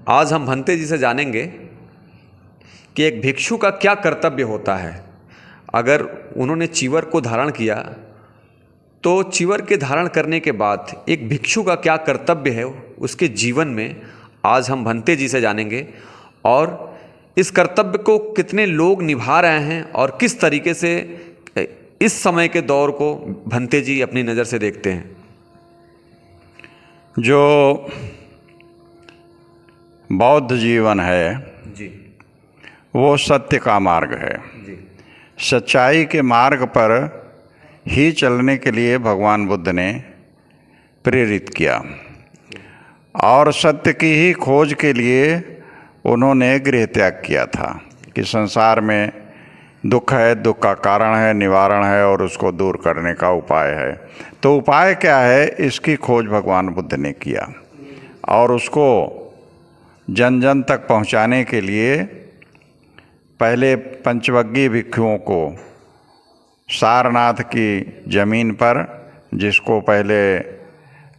आज हम भंते जी से जानेंगे कि एक भिक्षु का क्या कर्तव्य होता है। अगर उन्होंने चीवर को धारण किया तो चीवर के धारण करने के बाद एक भिक्षु का क्या कर्तव्य है उसके जीवन में, आज हम भंते जी से जानेंगे। और इस कर्तव्य को कितने लोग निभा रहे हैं और किस तरीके से इस समय के दौर को भंते जी अपनी नज़र से देखते हैं। जो बौद्ध जीवन है जी वो सत्य का मार्ग है। जी सच्चाई के मार्ग पर ही चलने के लिए भगवान बुद्ध ने प्रेरित किया और सत्य की ही खोज के लिए उन्होंने गृह त्याग किया था कि संसार में दुख है, दुख का कारण है, निवारण है और उसको दूर करने का उपाय है। तो उपाय क्या है, इसकी खोज भगवान बुद्ध ने किया और उसको जन जन तक पहुंचाने के लिए पहले पंचवग्गी भिक्षुओं को सारनाथ की ज़मीन पर, जिसको पहले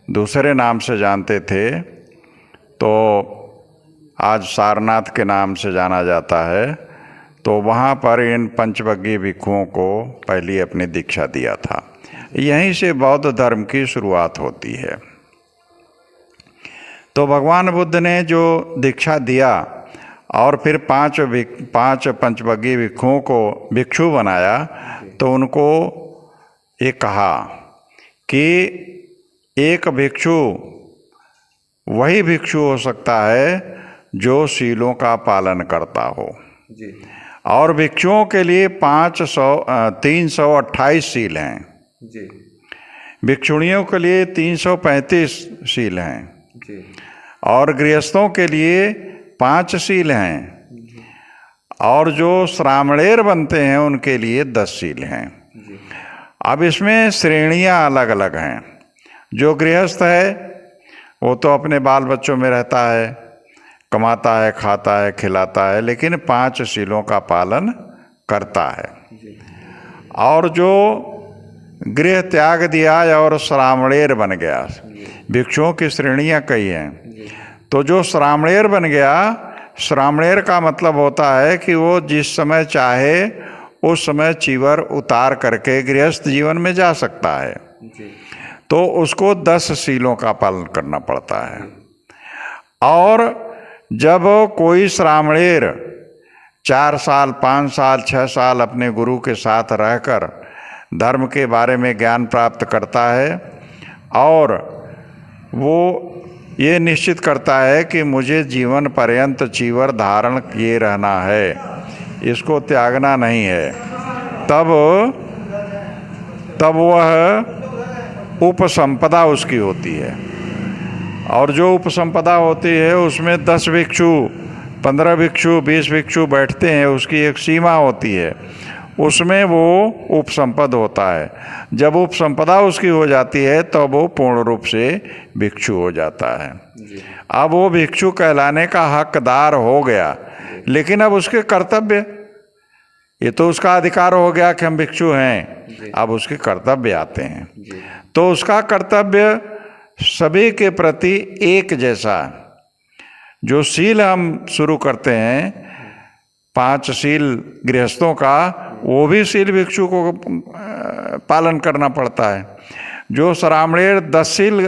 दूसरे नाम से जानते थे तो आज सारनाथ के नाम से जाना जाता है, तो वहाँ पर इन पंचवग्गी भिक्षुओं को पहली अपनी दीक्षा दिया था। यहीं से बौद्ध धर्म की शुरुआत होती है। तो भगवान बुद्ध ने जो दीक्षा दिया और फिर पांच पंचवग्गी भिक्षुओं को भिक्षु बनाया, तो उनको ये कहा कि एक भिक्षु वही भिक्षु हो सकता है जो शीलों का पालन करता हो। जी और भिक्षुओं के लिए 328 शील हैं। जी भिक्षुणियों के लिए 335 शील हैं जी और गृहस्थों के लिए 5 शील हैं और जो श्रामणेर बनते हैं उनके लिए 10 शील हैं। अब इसमें श्रेणियां अलग अलग हैं। जो गृहस्थ है वो तो अपने बाल बच्चों में रहता है, कमाता है, खाता है, खिलाता है, लेकिन 5 शीलों का पालन करता है। और जो गृह त्याग दिया और श्रामणेर बन गया, भिक्षुओं की श्रेणियां कई हैं, तो जो श्रामणेर बन गया, श्रामणेर का मतलब होता है कि वो जिस समय चाहे उस समय चीवर उतार करके गृहस्थ जीवन में जा सकता है। तो उसको 10 शीलों का पालन करना पड़ता है। और जब कोई श्रामणेर 4 साल, 5 साल, 6 साल अपने गुरु के साथ रहकर धर्म के बारे में ज्ञान प्राप्त करता है और वो ये निश्चित करता है कि मुझे जीवन पर्यंत चीवर धारण किए रहना है, इसको त्यागना नहीं है, तब वह उपसंपदा उसकी होती है। और जो उपसंपदा होती है उसमें 10 भिक्षु, 15 भिक्षु, 20 भिक्षु बैठते हैं, उसकी एक सीमा होती है, उसमें वो उपसंपद होता है। जब उपसंपदा उसकी हो जाती है तो वो पूर्ण रूप से भिक्षु हो जाता है। अब वो भिक्षु कहलाने का हकदार हो गया, लेकिन अब उसके कर्तव्य, ये तो उसका अधिकार हो गया कि हम भिक्षु हैं, अब उसके कर्तव्य आते हैं। तो उसका कर्तव्य सभी के प्रति एक जैसा। जो शील हम शुरू करते हैं 5 शील गृहस्थों का, वो भी शील भिक्षु को पालन करना पड़ता है। जो श्रामणेर 10 शील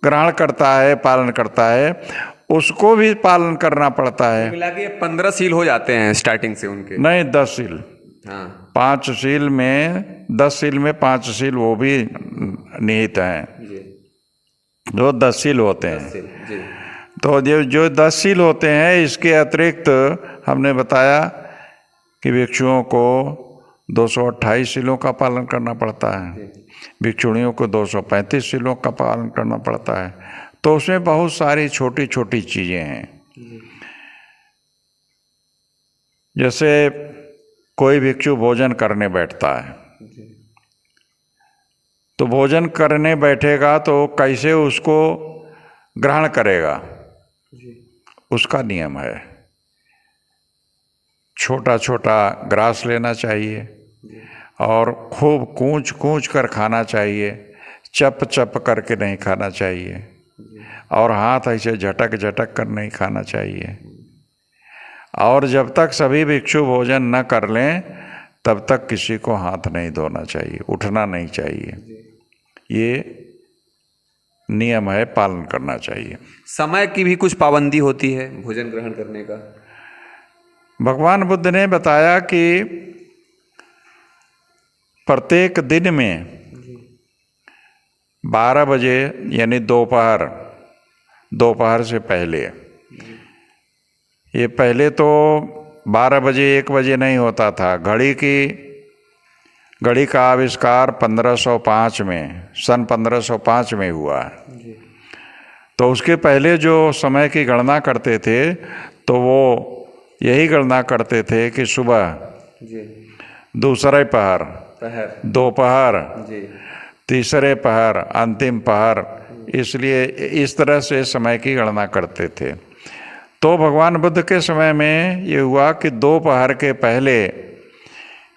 ग्रहण करता है, पालन करता है, उसको भी पालन करना पड़ता है। मिला के 15 शील हो जाते हैं स्टार्टिंग से उनके। नहीं, 10 शील। हाँ, 5 शील में 10 शील में 5 शील वो भी निहित हैं, जो 10 शील होते हैं। तो जो 10 शील होते हैं, इसके अतिरिक्त हमने बताया कि भिक्षुओं को 228 शीलों का पालन करना पड़ता है, भिक्षुणियों को 235 शीलों का पालन करना पड़ता है। तो उसमें बहुत सारी छोटी छोटी चीज़ें हैं। जैसे कोई भिक्षु भोजन करने बैठता है, तो भोजन करने बैठेगा तो कैसे उसको ग्रहण करेगा, उसका नियम है। छोटा छोटा ग्रास लेना चाहिए और खूब कूच कूच कर खाना चाहिए, चप चप करके नहीं खाना चाहिए। और हाथ ऐसे झटक झटक कर नहीं खाना चाहिए। और जब तक सभी भिक्षु भोजन न कर लें तब तक किसी को हाथ नहीं धोना चाहिए, उठना नहीं चाहिए। ये नियम है, पालन करना चाहिए। समय की भी कुछ पाबंदी होती है भोजन ग्रहण करने का? भगवान बुद्ध ने बताया कि प्रत्येक दिन में 12 बजे यानी दोपहर से पहले, ये पहले तो 12 बजे 1 बजे नहीं होता था। घड़ी का आविष्कार 1505 में, सन 1505 में हुआ। तो उसके पहले जो समय की गणना करते थे तो वो यही गणना करते थे कि सुबह, दूसरे पहर, दोपहर, तीसरे पहर, अंतिम पहर, इसलिए इस तरह से समय की गणना करते थे। तो भगवान बुद्ध के समय में ये हुआ कि दोपहर के पहले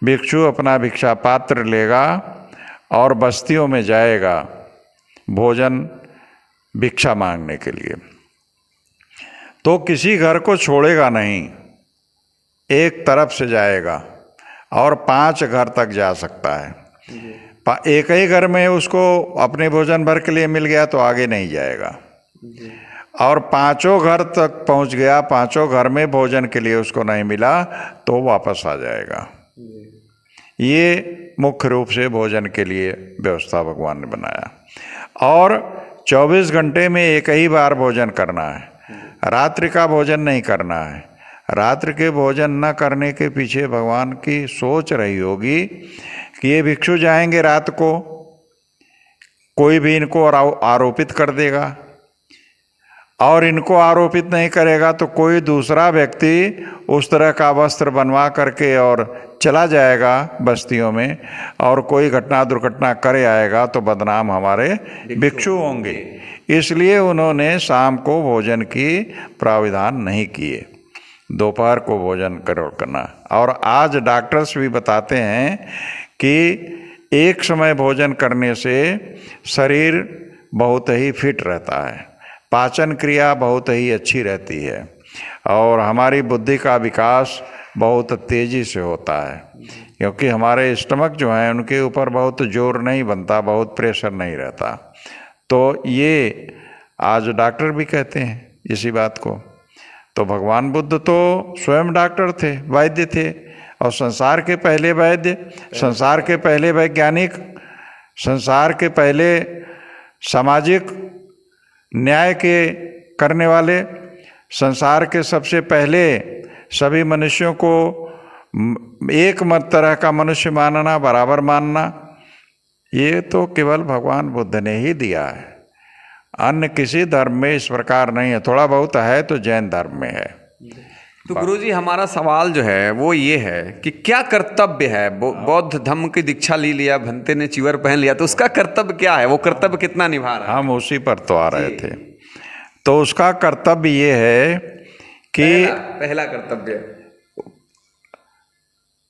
भिक्षु अपना भिक्षा पात्र लेगा और बस्तियों में जाएगा भोजन भिक्षा मांगने के लिए। तो किसी घर को छोड़ेगा नहीं, एक तरफ से जाएगा और 5 घर तक जा सकता है। एक ही घर में उसको अपने भोजन भर के लिए मिल गया तो आगे नहीं जाएगा, और 5 घर तक पहुंच गया, 5 घर में भोजन के लिए उसको नहीं मिला तो वापस आ जाएगा। ये मुख्य रूप से भोजन के लिए व्यवस्था भगवान ने बनाया। और 24 घंटे में एक ही बार भोजन करना है, रात्रि का भोजन नहीं करना है। रात्रि के भोजन न करने के पीछे भगवान की सोच रही होगी कि ये भिक्षु जाएंगे रात को, कोई भी इनको आरोपित कर देगा, और इनको आरोपित नहीं करेगा तो कोई दूसरा व्यक्ति उस तरह का वस्त्र बनवा करके और चला जाएगा बस्तियों में, और कोई घटना दुर्घटना करे आएगा तो बदनाम हमारे भिक्षु होंगे। इसलिए उन्होंने शाम को भोजन की प्राविधान नहीं किए, दोपहर को भोजन करना। और आज डॉक्टर्स भी बताते हैं कि एक समय भोजन करने से शरीर बहुत ही फिट रहता है, पाचन क्रिया बहुत ही अच्छी रहती है, और हमारी बुद्धि का विकास बहुत तेज़ी से होता है, क्योंकि हमारे स्टमक जो हैं उनके ऊपर बहुत जोर नहीं बनता, बहुत प्रेशर नहीं रहता। तो ये आज डॉक्टर भी कहते हैं इसी बात को। तो भगवान बुद्ध तो स्वयं डॉक्टर थे, वैद्य थे, और संसार के पहले वैद्य, संसार के पहले वैज्ञानिक, संसार के पहले सामाजिक न्याय के करने वाले, संसार के सबसे पहले सभी मनुष्यों को एक मत तरह का मनुष्य मानना, बराबर मानना, ये तो केवल भगवान बुद्ध ने ही दिया है। अन्य किसी धर्म में इस प्रकार नहीं है, थोड़ा बहुत है तो जैन धर्म में है। तो गुरुजी, हमारा सवाल जो है वो ये है कि क्या कर्तव्य है? बौद्ध धर्म की दीक्षा ले लिया, भंते ने चीवर पहन लिया, तो उसका कर्तव्य क्या है? वो कर्तव्य कितना निभा रहा है? हम उसी पर तो आ रहे थे। तो उसका कर्तव्य ये है कि पहला कर्तव्य,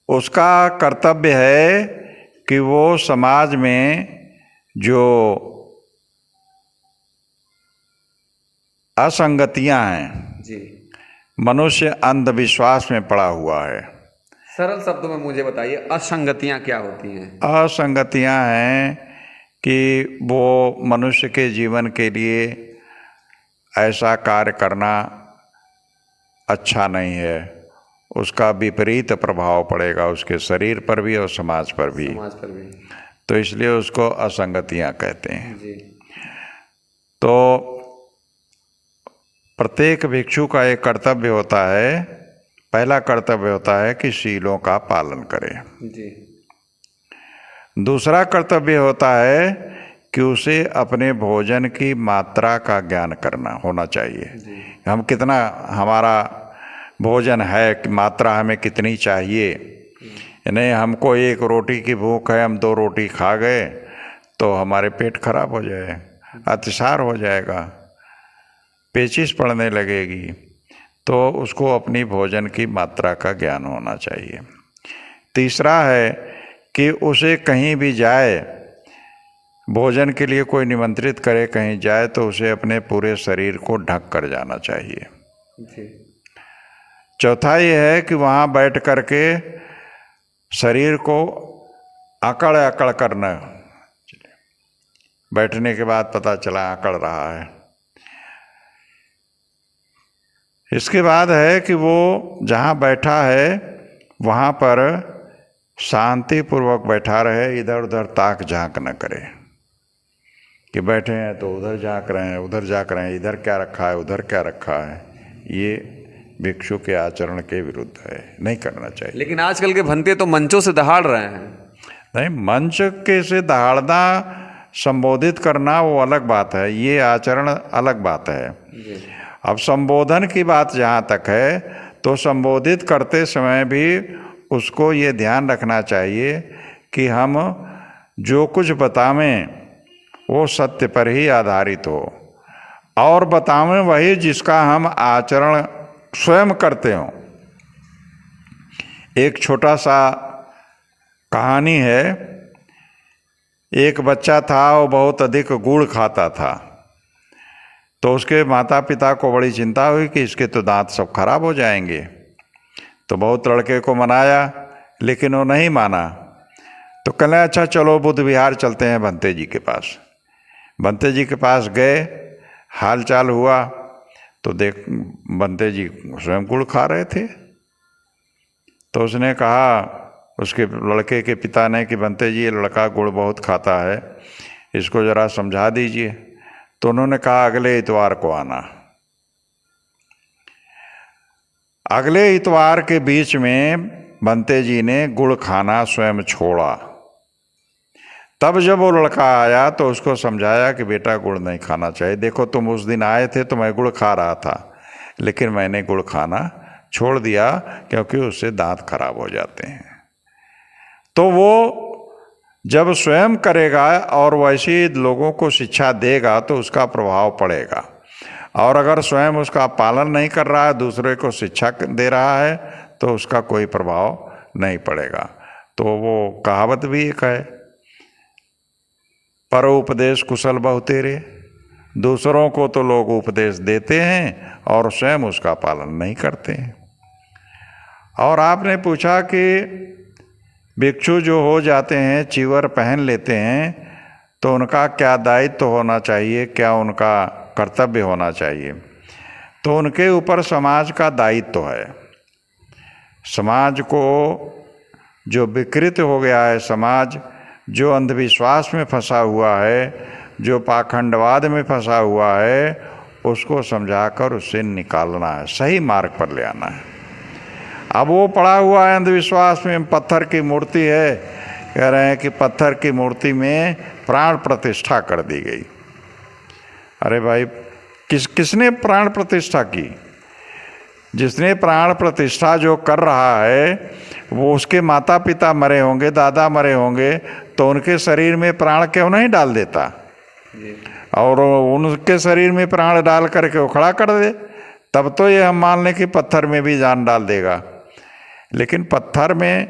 उसका कर्तव्य है कि वो समाज में जो असंगतियां हैं जी, मनुष्य अंधविश्वास में पड़ा हुआ है। सरल शब्दों में मुझे बताइए, असंगतियां क्या होती हैं? असंगतियां हैं कि वो मनुष्य के जीवन के लिए ऐसा कार्य करना अच्छा नहीं है, उसका विपरीत प्रभाव पड़ेगा उसके शरीर पर भी और समाज पर भी। तो इसलिए उसको असंगतियां कहते हैं जी। तो प्रत्येक भिक्षु का एक कर्तव्य होता है, पहला कर्तव्य होता है कि शीलों का पालन करे जी। दूसरा कर्तव्य होता है कि उसे अपने भोजन की मात्रा का ज्ञान करना होना चाहिए जी। हम कितना, हमारा भोजन है कि मात्रा हमें कितनी चाहिए। नहीं हमको 1 रोटी की भूख है, हम 2 रोटी खा गए तो हमारे पेट खराब हो जाए, अतिसार हो जाएगा, पेचिश पड़ने लगेगी। तो उसको अपनी भोजन की मात्रा का ज्ञान होना चाहिए। तीसरा है कि उसे कहीं भी जाए भोजन के लिए कोई निमंत्रित करे कहीं जाए तो उसे अपने पूरे शरीर को ढक कर जाना चाहिए। जी। चौथा ये है कि वहाँ बैठ कर के शरीर को अकड़ अकड़ करना, बैठने के बाद पता चला अकड़ रहा है। इसके बाद है कि वो जहाँ बैठा है वहाँ पर शांतिपूर्वक बैठा रहे, इधर उधर ताक झांक न करे कि बैठे हैं तो उधर झांक रहे हैं, उधर झांक रहे हैं, इधर क्या रखा है, उधर क्या रखा है। ये भिक्षु के आचरण के विरुद्ध है, नहीं करना चाहिए। लेकिन आजकल के भंते तो मंचों से दहाड़ रहे हैं। नहीं, मंच के से दहाड़ना, संबोधित करना वो अलग बात है, ये आचरण अलग बात है। अब संबोधन की बात जहाँ तक है तो संबोधित करते समय भी उसको ये ध्यान रखना चाहिए कि हम जो कुछ बतावें वो सत्य पर ही आधारित हो, और बतावें वही जिसका हम आचरण स्वयं करते हों। एक छोटा सा कहानी है। एक बच्चा था, वो बहुत अधिक गुड़ खाता था, तो उसके माता पिता को बड़ी चिंता हुई कि इसके तो दांत सब खराब हो जाएंगे। तो बहुत लड़के को मनाया, लेकिन वो नहीं माना। तो कहले अच्छा चलो बुद्ध विहार चलते हैं भंते जी के पास। भंते जी के पास गए, हाल चाल हुआ तो देख भंते जी स्वयं गुड़ खा रहे थे। तो उसने कहा, उसके लड़के के पिता ने, कि भंते जी ये लड़का गुड़ बहुत खाता है, इसको ज़रा समझा दीजिए। तो उन्होंने कहा अगले इतवार को आना। अगले इतवार के बीच में भंते जी ने गुड़ खाना स्वयं छोड़ा। तब जब वो लड़का आया तो उसको समझाया कि बेटा गुड़ नहीं खाना चाहिए, देखो तुम उस दिन आए थे तो मैं गुड़ खा रहा था, लेकिन मैंने गुड़ खाना छोड़ दिया क्योंकि उससे दांत खराब हो जाते हैं। तो वो जब स्वयं करेगा और वैसी लोगों को शिक्षा देगा तो उसका प्रभाव पड़ेगा, और अगर स्वयं उसका पालन नहीं कर रहा है, दूसरे को शिक्षा दे रहा है, तो उसका कोई प्रभाव नहीं पड़ेगा। तो वो कहावत भी एक है, परोपदेश कुशल बहुतेरे। दूसरों को तो लोग उपदेश देते हैं और स्वयं उसका पालन नहीं करते हैं। और आपने पूछा कि भिक्षु जो हो जाते हैं, चीवर पहन लेते हैं, तो उनका क्या दायित्व होना चाहिए, क्या उनका कर्तव्य होना चाहिए। तो उनके ऊपर समाज का दायित्व है। समाज को जो विकृत हो गया है, समाज जो अंधविश्वास में फंसा हुआ है, जो पाखंडवाद में फंसा हुआ है, उसको समझाकर उससे निकालना है, सही मार्ग पर ले आना है। अब वो पड़ा हुआ है अंधविश्वास में, पत्थर की मूर्ति है, कह रहे हैं कि पत्थर की मूर्ति में प्राण प्रतिष्ठा कर दी गई। अरे भाई, किसने प्राण प्रतिष्ठा की? जिसने प्राण प्रतिष्ठा जो कर रहा है वो उसके माता पिता मरे होंगे, दादा मरे होंगे, तो उनके शरीर में प्राण क्यों नहीं डाल देता, और उनके शरीर में प्राण डाल करके वो खड़ा कर दे, तब तो ये हम मान लें कि पत्थर में भी जान डाल देगा। लेकिन पत्थर में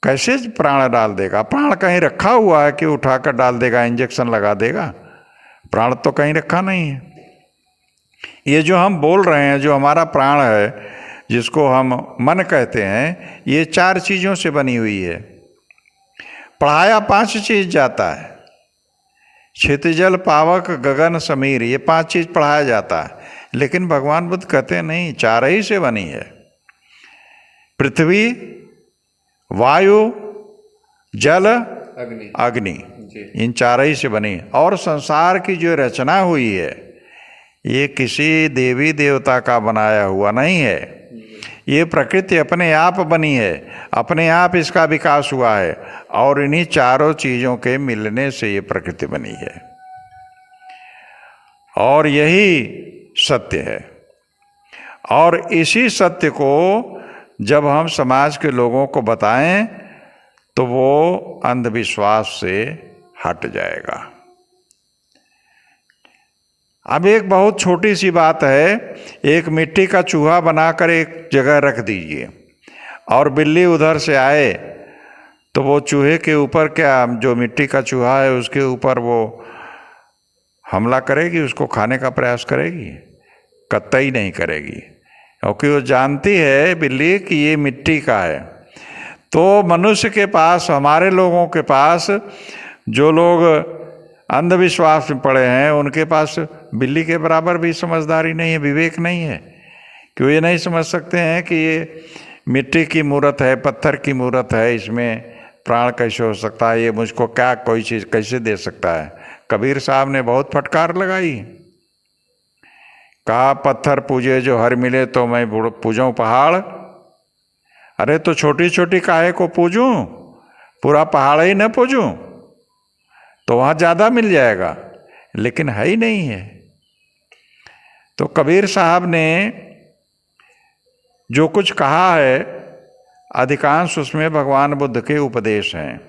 कैसे प्राण डाल देगा? प्राण कहीं रखा हुआ है कि उठाकर डाल देगा, इंजेक्शन लगा देगा? प्राण तो कहीं रखा नहीं है। ये जो हम बोल रहे हैं, जो हमारा प्राण है, जिसको हम मन कहते हैं, ये 4 चीज़ों से बनी हुई है। पढ़ाया 5 चीज़ जाता है, क्षितिजल पावक गगन समीर, ये 5 चीज़ पढ़ाया जाता है। लेकिन भगवान बुद्ध कहते हैं नहीं, 4 ही से बनी है। पृथ्वी, वायु, जल, अग्नि, इन 4 ही से बनी है। और संसार की जो रचना हुई है, ये किसी देवी देवता का बनाया हुआ नहीं है। ये प्रकृति अपने आप बनी है, अपने आप इसका विकास हुआ है, और इन्हीं 4 चीज़ों के मिलने से ये प्रकृति बनी है, और यही सत्य है। और इसी सत्य को जब हम समाज के लोगों को बताएं तो वो अंधविश्वास से हट जाएगा। अब एक बहुत छोटी सी बात है, एक मिट्टी का चूहा बनाकर एक जगह रख दीजिए, और बिल्ली उधर से आए तो वो चूहे के ऊपर क्या, जो मिट्टी का चूहा है उसके ऊपर वो हमला करेगी, उसको खाने का प्रयास करेगी? कतई नहीं करेगी, क्योंकि वो जानती है बिल्ली कि ये मिट्टी का है। तो मनुष्य के पास, हमारे लोगों के पास, जो लोग अंधविश्वास में पड़े हैं, उनके पास बिल्ली के बराबर भी समझदारी नहीं है, विवेक नहीं है, कि वो ये नहीं समझ सकते हैं कि ये मिट्टी की मूर्त है, पत्थर की मूर्त है, इसमें प्राण कैसे हो सकता है, ये मुझको क्या कोई चीज़ कैसे दे सकता है। कबीर साहब ने बहुत फटकार लगाई, कहा पत्थर पूजे जो हर मिले तो मैं पूजूं पहाड़। अरे तो छोटी छोटी काहे को पूजूं, पूरा पहाड़ ही न पूजूं तो वहाँ ज़्यादा मिल जाएगा, लेकिन है ही नहीं है। तो कबीर साहब ने जो कुछ कहा है अधिकांश उसमें भगवान बुद्ध के उपदेश हैं,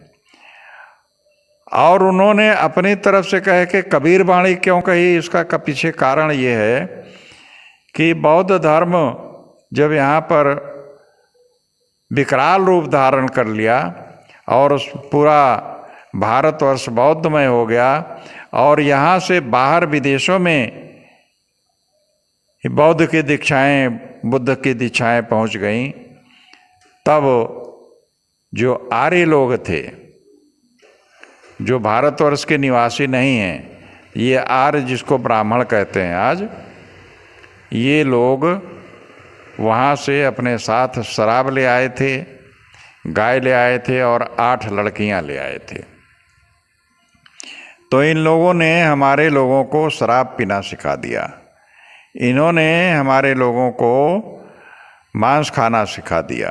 और उन्होंने अपनी तरफ से कहे कि कबीर वाणी क्यों कही, इसका पीछे कारण ये है कि बौद्ध धर्म जब यहाँ पर विकराल रूप धारण कर लिया और पूरा भारतवर्ष बौद्धमय हो गया, और यहाँ से बाहर विदेशों में बौद्ध की दीक्षाएं, बुद्ध की दीक्षाएं पहुँच गईं, तब जो आर्य लोग थे, जो भारतवर्ष के निवासी नहीं हैं, ये आर्य जिसको ब्राह्मण कहते हैं आज, ये लोग वहाँ से अपने साथ शराब ले आए थे, गाय ले आए थे और 8 लड़कियाँ ले आए थे। तो इन लोगों ने हमारे लोगों को शराब पीना सिखा दिया, इन्होंने हमारे लोगों को मांस खाना सिखा दिया,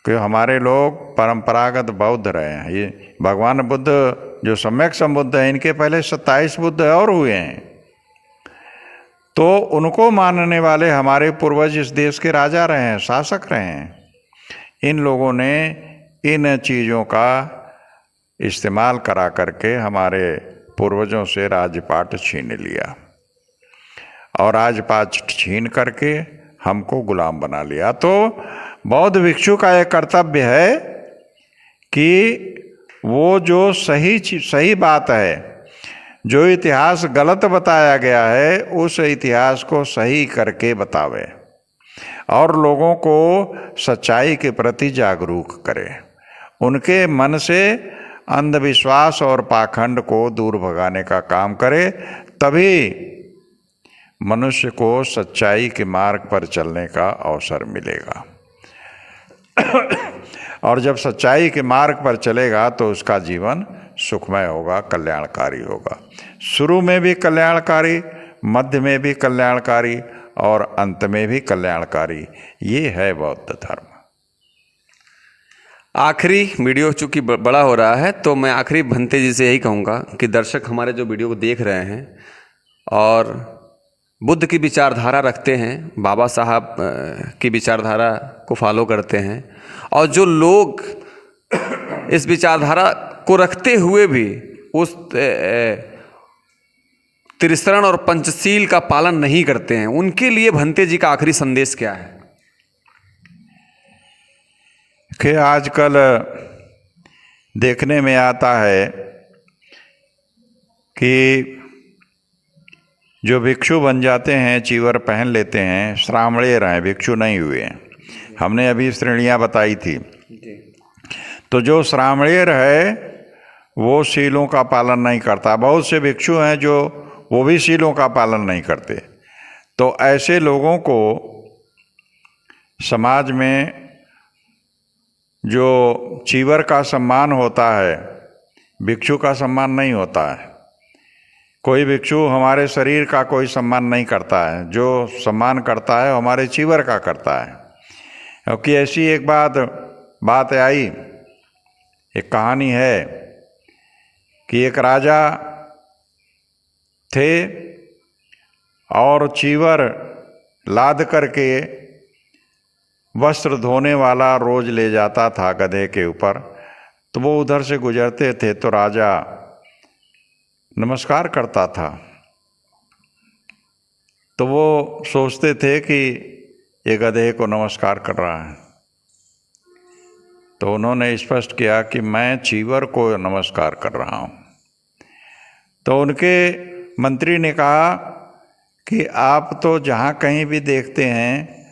कि हमारे लोग परंपरागत बौद्ध रहे हैं। ये भगवान बुद्ध जो सम्यक संबुद्ध हैं, इनके पहले 27 बुद्ध और हुए हैं, तो उनको मानने वाले हमारे पूर्वज इस देश के राजा रहे हैं, शासक रहे हैं। इन लोगों ने इन चीज़ों का इस्तेमाल करा करके हमारे पूर्वजों से राजपाट छीन लिया, और राजपाट छीन करके हमको गुलाम बना लिया। तो बौद्ध भिक्षु का एक कर्तव्य है कि वो जो सही बात है, जो इतिहास गलत बताया गया है, उस इतिहास को सही करके बतावे और लोगों को सच्चाई के प्रति जागरूक करे, उनके मन से अंधविश्वास और पाखंड को दूर भगाने का काम करे, तभी मनुष्य को सच्चाई के मार्ग पर चलने का अवसर मिलेगा। और जब सच्चाई के मार्ग पर चलेगा तो उसका जीवन सुखमय होगा, कल्याणकारी होगा। शुरू में भी कल्याणकारी, मध्य में भी कल्याणकारी और अंत में भी कल्याणकारी। ये है बौद्ध धर्म। आखिरी वीडियो चूँकि बड़ा हो रहा है, तो मैं आखिरी भंते जी से यही कहूँगा कि दर्शक हमारे जो वीडियो को देख रहे हैं और बुद्ध की विचारधारा रखते हैं, बाबा साहब की विचारधारा को फॉलो करते हैं, और जो लोग इस विचारधारा को रखते हुए भी उस त्रिशरण और पंचशील का पालन नहीं करते हैं, उनके लिए भंते जी का आखिरी संदेश क्या है? कि आजकल देखने में आता है कि जो भिक्षु बन जाते हैं, चीवर पहन लेते हैं, श्रामणेर हैं, भिक्षु नहीं हुए हैं। हमने अभी श्रेणियाँ बताई थी। तो जो श्रामणेर है वो शीलों का पालन नहीं करता। बहुत से भिक्षु हैं जो वो भी शीलों का पालन नहीं करते। तो ऐसे लोगों को समाज में जो चीवर का सम्मान होता है, भिक्षु का सम्मान नहीं होता है। कोई भिक्षु हमारे शरीर का कोई सम्मान नहीं करता है, जो सम्मान करता है हमारे चीवर का करता है। क्योंकि ऐसी एक बात आई, एक कहानी है कि एक राजा थे और चीवर लाद करके वस्त्र धोने वाला रोज ले जाता था गधे के ऊपर। तो वो उधर से गुजरते थे तो राजा नमस्कार करता था। तो वो सोचते थे कि ये गधे को नमस्कार कर रहा है। तो उन्होंने स्पष्ट किया कि मैं चीवर को नमस्कार कर रहा हूँ। तो उनके मंत्री ने कहा कि आप तो जहाँ कहीं भी देखते हैं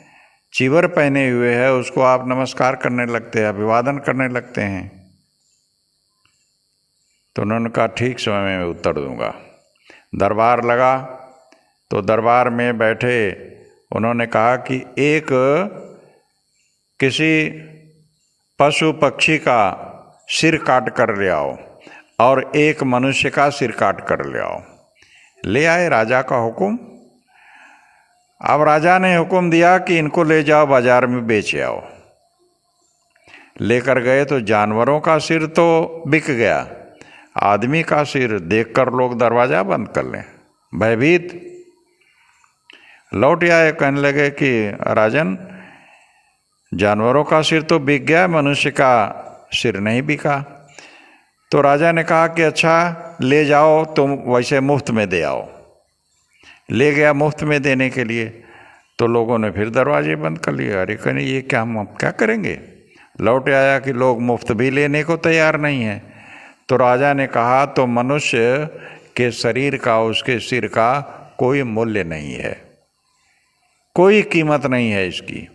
चीवर पहने हुए है, उसको आप नमस्कार करने लगते हैं, अभिवादन करने लगते हैं। तो उन्होंने कहा ठीक समय में उत्तर दूंगा। दरबार लगा तो दरबार में बैठे उन्होंने कहा कि एक किसी पशु पक्षी का सिर काट कर ले आओ और एक मनुष्य का सिर काट कर ले आओ। ले आए, राजा का हुक्म। अब राजा ने हुक्म दिया कि इनको ले जाओ बाजार में बेच आओ। लेकर गए तो जानवरों का सिर तो बिक गया, आदमी का सिर देखकर लोग दरवाजा बंद कर लें, भयभीत। लौट आए, कहने लगे कि राजन, जानवरों का सिर तो बिक गया, मनुष्य का सिर नहीं बिका। तो राजा ने कहा कि अच्छा ले जाओ, तुम वैसे मुफ्त में दे आओ। ले गया मुफ्त में देने के लिए, तो लोगों ने फिर दरवाजे बंद कर लिए। अरे कहने ये क्या, हम क्या करेंगे। लौट आया कि लोग मुफ्त भी लेने को तैयार नहीं है। तो राजा ने कहा तो मनुष्य के शरीर का, उसके सिर का कोई मूल्य नहीं है, कोई कीमत नहीं है इसकी।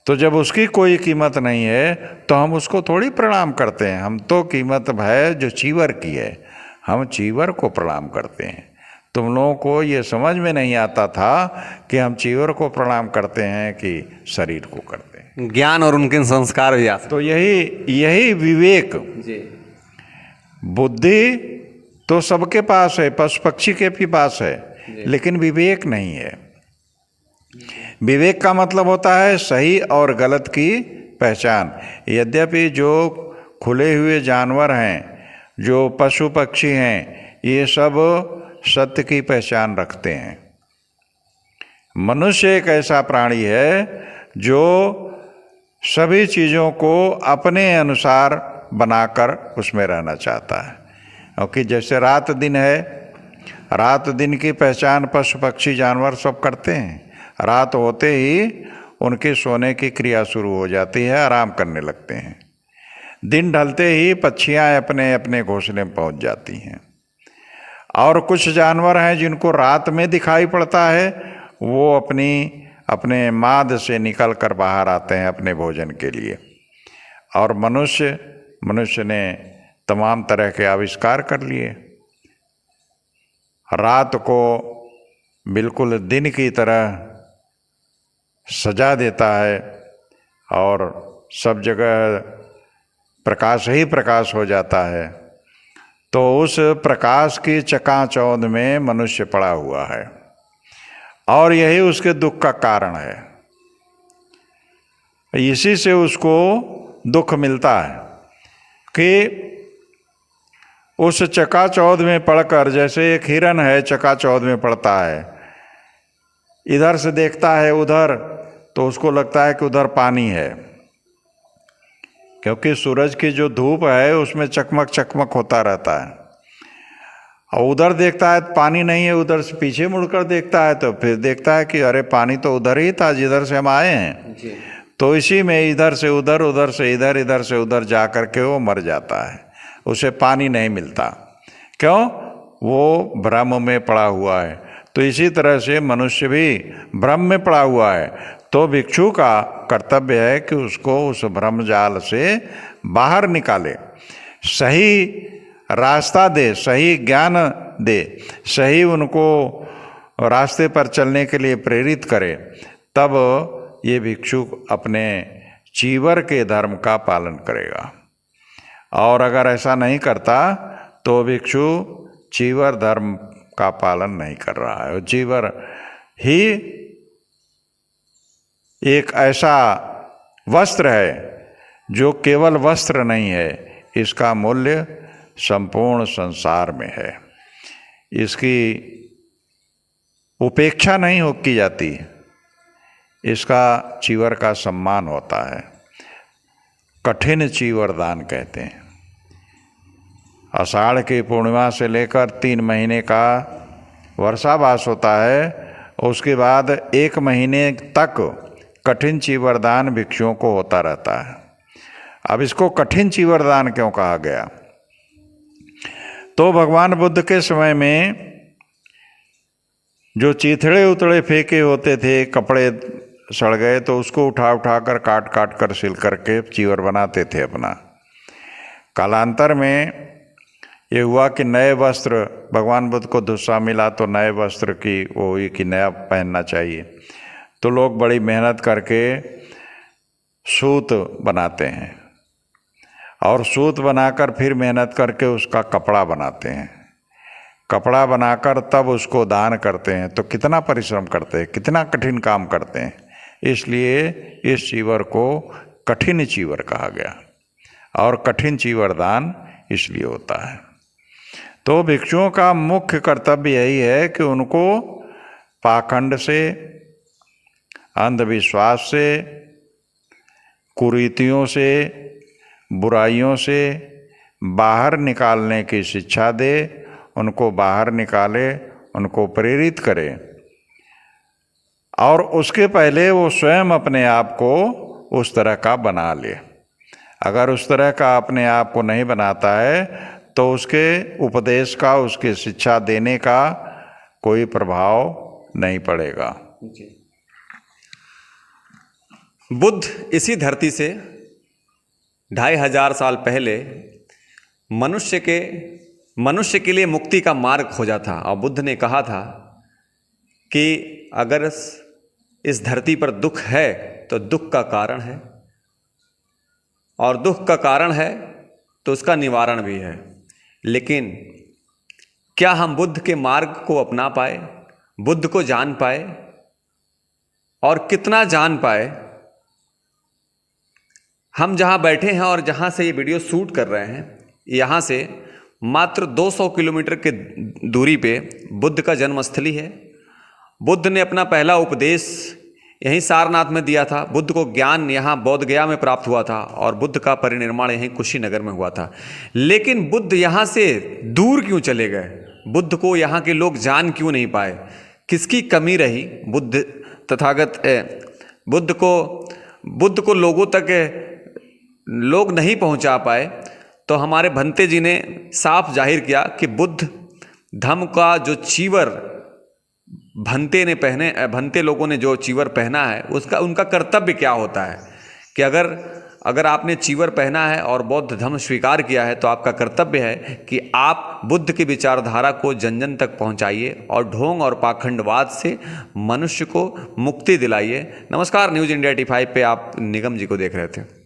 तो जब उसकी कोई कीमत नहीं है तो हम उसको थोड़ी प्रणाम करते हैं। हम तो कीमत है जो चीवर की है, हम चीवर को प्रणाम करते हैं। तुम लोगों को ये समझ में नहीं आता था कि हम चीवर को प्रणाम करते हैं कि शरीर को करते हैं। ज्ञान और उनके संस्कार भी आते। तो यही विवेक, बुद्धि तो सबके पास है, पशु पक्षी के भी पास है, लेकिन विवेक नहीं है। विवेक का मतलब होता है सही और गलत की पहचान। यद्यपि जो खुले हुए जानवर हैं, जो पशु पक्षी हैं, ये सब सत्य की पहचान रखते हैं। मनुष्य एक ऐसा प्राणी है जो सभी चीज़ों को अपने अनुसार बनाकर उसमें रहना चाहता है। क्योंकि जैसे रात दिन है, रात दिन की पहचान पशु पक्षी जानवर सब करते हैं। रात होते ही उनके सोने की क्रिया शुरू हो जाती है, आराम करने लगते हैं। दिन ढलते ही पक्षियाँ अपने अपने घोंसले में पहुँच जाती हैं। और कुछ जानवर हैं जिनको रात में दिखाई पड़ता है, वो अपने माद से निकल कर बाहर आते हैं अपने भोजन के लिए। और मनुष्य ने तमाम तरह के आविष्कार कर लिए। रात को बिल्कुल दिन की तरह सजा देता है और सब जगह प्रकाश ही प्रकाश हो जाता है। तो उस प्रकाश की चकाचौंध में मनुष्य पड़ा हुआ है और यही उसके दुख का कारण है। इसी से उसको दुख मिलता है कि उस चकाचौंध में पड़कर, जैसे एक हिरन है चकाचौंध में पड़ता है, इधर से देखता है उधर तो उसको लगता है कि उधर पानी है, क्योंकि सूरज की जो धूप है उसमें चकमक चकमक होता रहता है। और उधर देखता है पानी नहीं है, उधर से पीछे मुड़कर देखता है तो फिर देखता है कि अरे पानी तो उधर ही था जिधर से हम आए हैं। तो इसी में इधर से उधर, उधर से इधर, इधर से उधर जा कर के वो मर जाता है, उसे पानी नहीं मिलता। क्यों? वो भ्रम में पड़ा हुआ है। तो इसी तरह से मनुष्य भी भ्रम में पड़ा हुआ है। तो भिक्षु का कर्तव्य है कि उसको उस भ्रम जाल से बाहर निकाले, सही रास्ता दे, सही ज्ञान दे, सही उनको रास्ते पर चलने के लिए प्रेरित करे। तब ये भिक्षु अपने चीवर के धर्म का पालन करेगा। और अगर ऐसा नहीं करता तो भिक्षु चीवर धर्म का पालन नहीं कर रहा है। चीवर ही एक ऐसा वस्त्र है जो केवल वस्त्र नहीं है, इसका मूल्य संपूर्ण संसार में है। इसकी उपेक्षा नहीं हो की जाती, इसका चीवर का सम्मान होता है। कठिन चीवर दान कहते हैं। आषाढ़ की पूर्णिमा से लेकर 3 महीने का वर्षावास होता है, उसके बाद 1 महीने तक कठिन चीवर दान भिक्षुओं को होता रहता है। अब इसको कठिन चीवरदान क्यों कहा गया? तो भगवान बुद्ध के समय में जो चीथड़े उतड़े फेंके होते थे, कपड़े सड़ गए तो उसको उठा उठा कर काट काट कर सिल करके चीवर बनाते थे अपना। कालांतर में ये हुआ कि नए वस्त्र, भगवान बुद्ध को दुस्सा मिला तो नए वस्त्र की वो हुई कि नया पहनना चाहिए, तो लोग बड़ी मेहनत करके सूत बनाते हैं और सूत बनाकर फिर मेहनत करके उसका कपड़ा बनाते हैं। कपड़ा बनाकर तब उसको दान करते हैं, तो कितना परिश्रम करते हैं, कितना कठिन काम करते हैं। इसलिए इस चीवर को कठिन चीवर कहा गया और कठिन चीवर दान इसलिए होता है। तो भिक्षुओं का मुख्य कर्तव्य यही है कि उनको पाखंड से, अंधविश्वास से, कुरीतियों से, बुराइयों से बाहर निकालने की शिक्षा दे, उनको बाहर निकाले, उनको प्रेरित करे और उसके पहले वो स्वयं अपने आप को उस तरह का बना ले। अगर उस तरह का अपने आप को नहीं बनाता है तो उसके उपदेश का, उसके शिक्षा देने का कोई प्रभाव नहीं पड़ेगा। बुद्ध इसी धरती से 2500 साल पहले मनुष्य के लिए मुक्ति का मार्ग खोजा था और बुद्ध ने कहा था कि अगर इस धरती पर दुख है तो दुख का कारण है और दुख का कारण है तो उसका निवारण भी है। लेकिन क्या हम बुद्ध के मार्ग को अपना पाए, बुद्ध को जान पाए और कितना जान पाए? हम जहाँ बैठे हैं और जहाँ से ये वीडियो शूट कर रहे हैं, यहाँ से मात्र 200 किलोमीटर के दूरी पे बुद्ध का जन्मस्थली है। बुद्ध ने अपना पहला उपदेश यहीं सारनाथ में दिया था। बुद्ध को ज्ञान यहाँ बोध गया में प्राप्त हुआ था और बुद्ध का परिनिर्माण यहीं कुशीनगर में हुआ था। लेकिन बुद्ध यहाँ से दूर क्यों चले गए? बुद्ध को यहाँ के लोग जान क्यों नहीं पाए? किसकी कमी रही? बुद्ध तथागत बुद्ध को लोगों तक लोग नहीं पहुँचा पाए। तो हमारे भंते जी ने साफ जाहिर किया कि बुद्ध धम्म का जो चीवर भंते लोगों ने जो चीवर पहना है उसका उनका कर्तव्य क्या होता है कि अगर आपने चीवर पहना है और बौद्ध धम्म स्वीकार किया है तो आपका कर्तव्य है कि आप बुद्ध की विचारधारा को जन जन तक पहुंचाइए और ढोंग और पाखंडवाद से मनुष्य को मुक्ति दिलाइए। नमस्कार, न्यूज़ इंडिया 85 पे आप निगम जी को देख रहे थे।